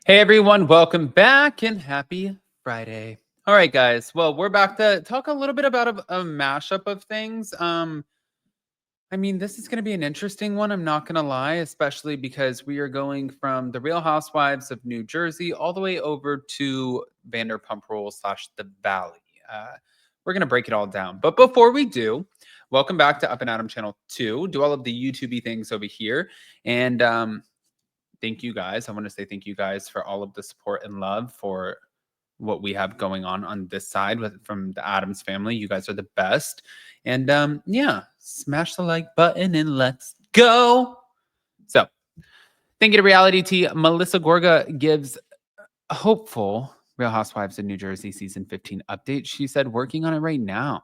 Hey everyone, welcome back and happy Friday. All right, guys. Well, we're back to talk a little bit about a mashup of things. This is going to be an interesting one. I'm not going to lie, especially because we are going from the Real Housewives of New Jersey all the way over to Vanderpump Rules / The Valley. We're going to break it all down. But before we do, welcome back to Up and Adam Channel 2. Do all of the YouTube things over here. And thank you guys. I want to say thank you guys for all of the support and love for what we have going on this side from the Adams family. You guys are the best. And yeah, smash the like button and let's go. So, thank you to Reality T. Melissa Gorga gives a hopeful Real Housewives of New Jersey season 15 update. She said working on it right now.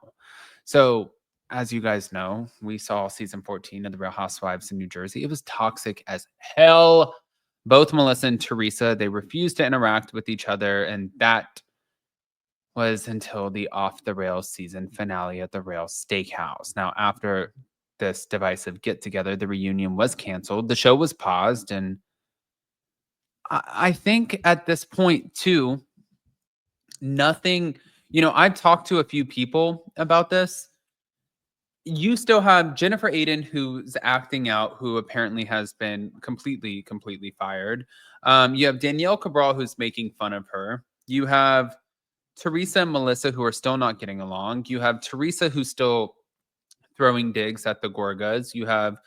So, as you guys know, we saw season 14 of the Real Housewives in New Jersey. It was toxic as hell. Both Melissa and Teresa, they refused to interact with each other, and that was until the Off the Rails season finale at the Rails Steakhouse. Now, after this divisive get together, the reunion was canceled. The show was paused, and I think at this point, too, nothing, I've talked to a few people about this. You still have Jennifer Aiden, who's acting out, who apparently has been completely fired. You have Danielle Cabral, who's making fun of her. You have Teresa and Melissa, who are still not getting along. You have Teresa, who's still throwing digs at the Gorgas. You have,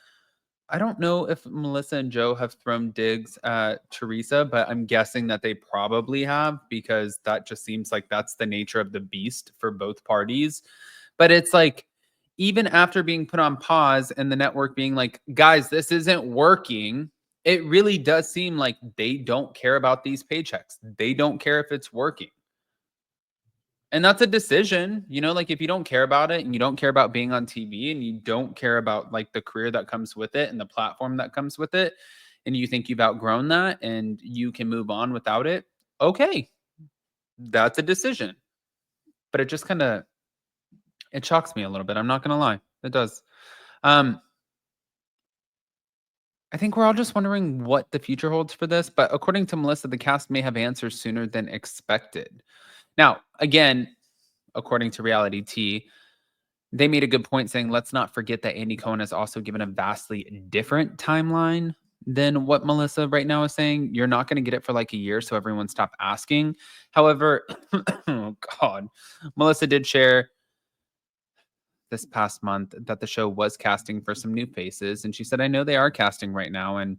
I don't know if Melissa and Joe have thrown digs at Teresa, but I'm guessing that they probably have because that just seems like that's the nature of the beast for both parties. But it's like, even after being put on pause and the network being like, guys, this isn't working, it really does seem like they don't care about these paychecks. They don't care if it's working. And that's a decision, like if you don't care about it and you don't care about being on TV and you don't care about like the career that comes with it and the platform that comes with it, and you think you've outgrown that and you can move on without it, okay, that's a decision. But it just kind of it shocks me a little bit. I'm not gonna lie. It does. Um, I think we're all just wondering what the future holds for this, but according to Melissa, the cast may have answers sooner than expected. Now, again, according to Reality T, they made a good point saying, let's not forget that Andy Cohen has also given a vastly different timeline than what Melissa right now is saying. You're not going to get it for like a year, so everyone stop asking. However, oh God, Melissa did share this past month that the show was casting for some new faces. And she said, I know they are casting right now, and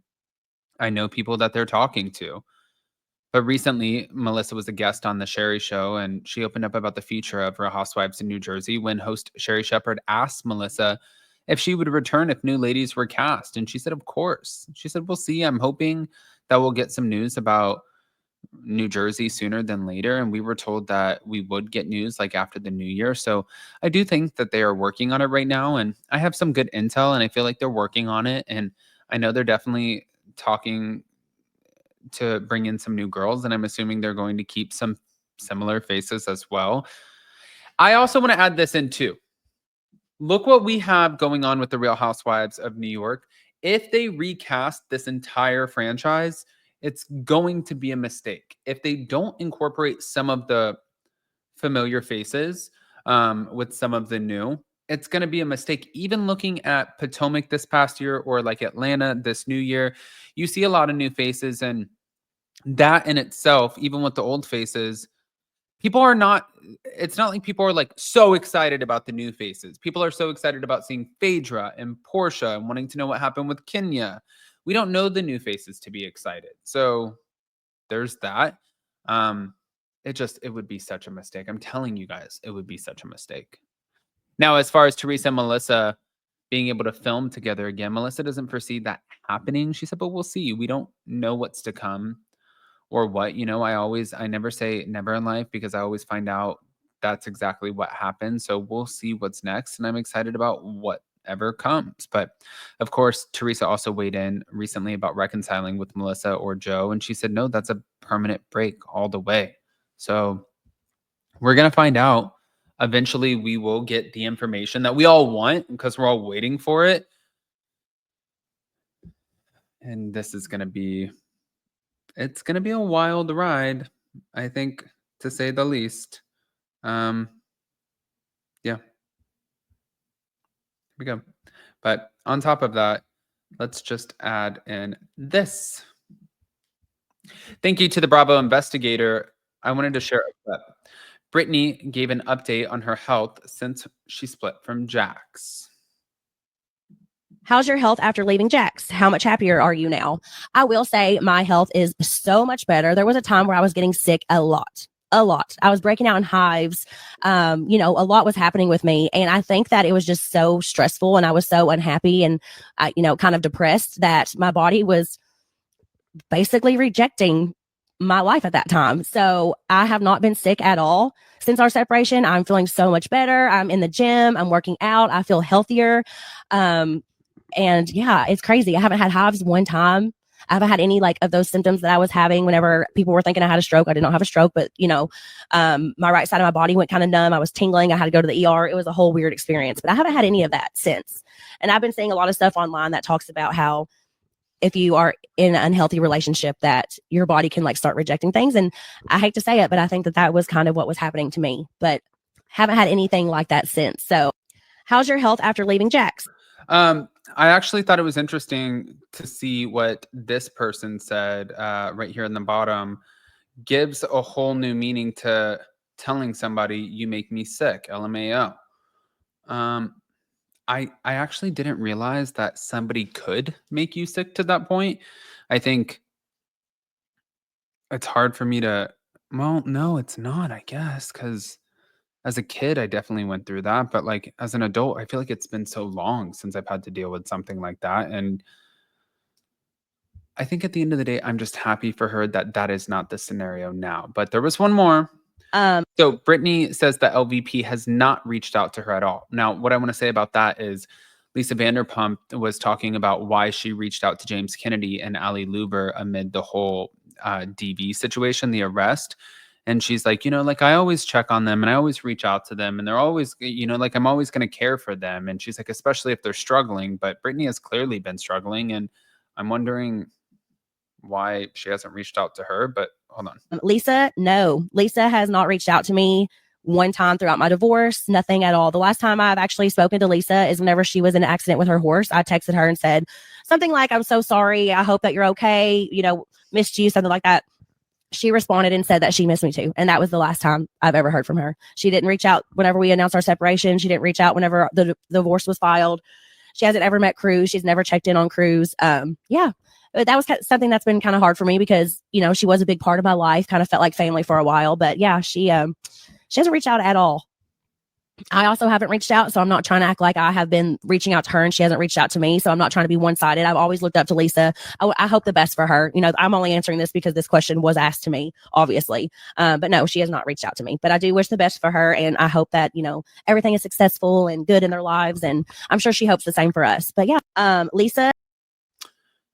I know people that they're talking to. But recently, Melissa was a guest on the Sherry Show, and she opened up about the future of Real Housewives in New Jersey when host Sherry Shepherd asked Melissa if she would return if new ladies were cast. And she said, of course. She said, we'll see. I'm hoping that we'll get some news about New Jersey sooner than later. And we were told that we would get news like after the new year. So I do think that they are working on it right now. And I have some good intel, and I feel like they're working on it. And I know they're definitely talking to bring in some new girls, and I'm assuming they're going to keep some similar faces as well. I also want to add this in too. Look what we have going on with the Real Housewives of New York. If they recast this entire franchise, it's going to be a mistake. If they don't incorporate some of the familiar faces with some of the new, it's going to be a mistake. Even looking at Potomac this past year or like Atlanta this new year, you see a lot of new faces, and that in itself, even with the old faces, people are not, it's not like people are like so excited about the new faces. People are so excited about seeing Phaedra and Portia and wanting to know what happened with Kenya. We don't know the new faces to be excited. So there's that. Um, it would be such a mistake. I'm telling you guys, it would be such a mistake. Now, as far as Teresa and Melissa being able to film together again, Melissa doesn't foresee that happening. She said, but we'll see. We don't know what's to come or what. I never say never in life because I always find out that's exactly what happens. So we'll see what's next. And I'm excited about whatever comes. But of course, Teresa also weighed in recently about reconciling with Melissa or Joe. And she said, no, that's a permanent break all the way. So we're going to find out. Eventually, we will get the information that we all want because we're all waiting for it. And this is going to be It's gonna be a wild ride, I think, to say the least. Um, yeah, here we go. But on top of that, let's just add in this. Thank you to the Bravo investigator. I wanted to share a clip. Brittany gave an update on her health since she split from Jax. How's your health after leaving Jax? How much happier are you now? I will say my health is so much better. There was a time where I was getting sick a lot. A lot. I was breaking out in hives. A lot was happening with me. And I think that it was just so stressful and I was so unhappy and, kind of depressed that my body was basically rejecting my life at that time. So I have not been sick at all since our separation. I'm feeling so much better. I'm in the gym. I'm working out. I feel healthier. And yeah, it's crazy. I haven't had hives one time. I haven't had any of those symptoms that I was having whenever people were thinking I had a stroke. I did not have a stroke, but my right side of my body went kind of numb. I was tingling. I had to go to the ER. It was a whole weird experience, but I haven't had any of that since. And I've been seeing a lot of stuff online that talks about how if you are in an unhealthy relationship that your body can start rejecting things. And I hate to say it, but I think that was kind of what was happening to me, but haven't had anything like that since. So how's your health after leaving Jax? I actually thought it was interesting to see what this person said right here in the bottom. Gives a whole new meaning to telling somebody you make me sick, LMAO. I actually didn't realize that somebody could make you sick to that point. I think it's hard for me to, well, no, it's not, I guess, because as a kid, I definitely went through that. But as an adult, I feel like it's been so long since I've had to deal with something like that. And I think at the end of the day, I'm just happy for her that that is not the scenario now. But there was one more. So Brittany says that LVP has not reached out to her at all. Now, what I want to say about that is Lisa Vanderpump was talking about why she reached out to James Kennedy and Ali Luber amid the whole DV situation, the arrest. And she's like, I always check on them and I always reach out to them and they're always, I'm always going to care for them. And she's like, especially if they're struggling. But Brittany has clearly been struggling. And I'm wondering why she hasn't reached out to her. But hold on. Lisa, no. Lisa has not reached out to me one time throughout my divorce, nothing at all. The last time I've actually spoken to Lisa is whenever she was in an accident with her horse. I texted her and said something like, I'm so sorry. I hope that you're okay. Missed you, something like that. She responded and said that she missed me too. And that was the last time I've ever heard from her. She didn't reach out whenever we announced our separation. She didn't reach out whenever the divorce was filed. She hasn't ever met Cruz. She's never checked in on Cruz. Yeah. But that was something that's been kind of hard for me because, she was a big part of my life, kind of felt like family for a while. But yeah, she hasn't reached out at all. I also haven't reached out, so I'm not trying to act like I have been reaching out to her and she hasn't reached out to me. So I'm not trying to be one-sided. I've always looked up to Lisa. I hope the best for her. I'm only answering this because this question was asked to me, obviously. But no, she has not reached out to me. But I do wish the best for her, and I hope that everything is successful and good in their lives. And I'm sure she hopes the same for us. But yeah, Lisa.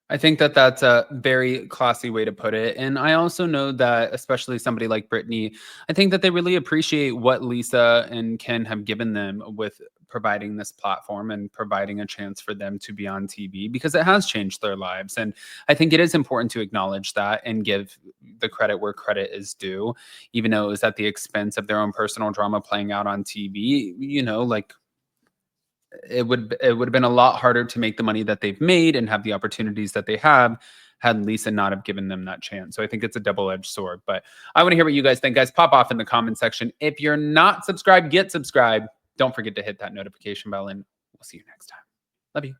I think that that's a very classy way to put it. And I also know that, especially somebody like Brittany, I think that they really appreciate what Lisa and Ken have given them with providing this platform and providing a chance for them to be on TV because it has changed their lives. And I think it is important to acknowledge that and give the credit where credit is due, even though it was at the expense of their own personal drama playing out on TV, it would have been a lot harder to make the money that they've made and have the opportunities that they have had Lisa not have given them that chance. So I think it's a double-edged sword. But I want to hear what you guys think. Guys, pop off in the comment section. If you're not subscribed, get subscribed. Don't forget to hit that notification bell, and we'll see you next time. Love you.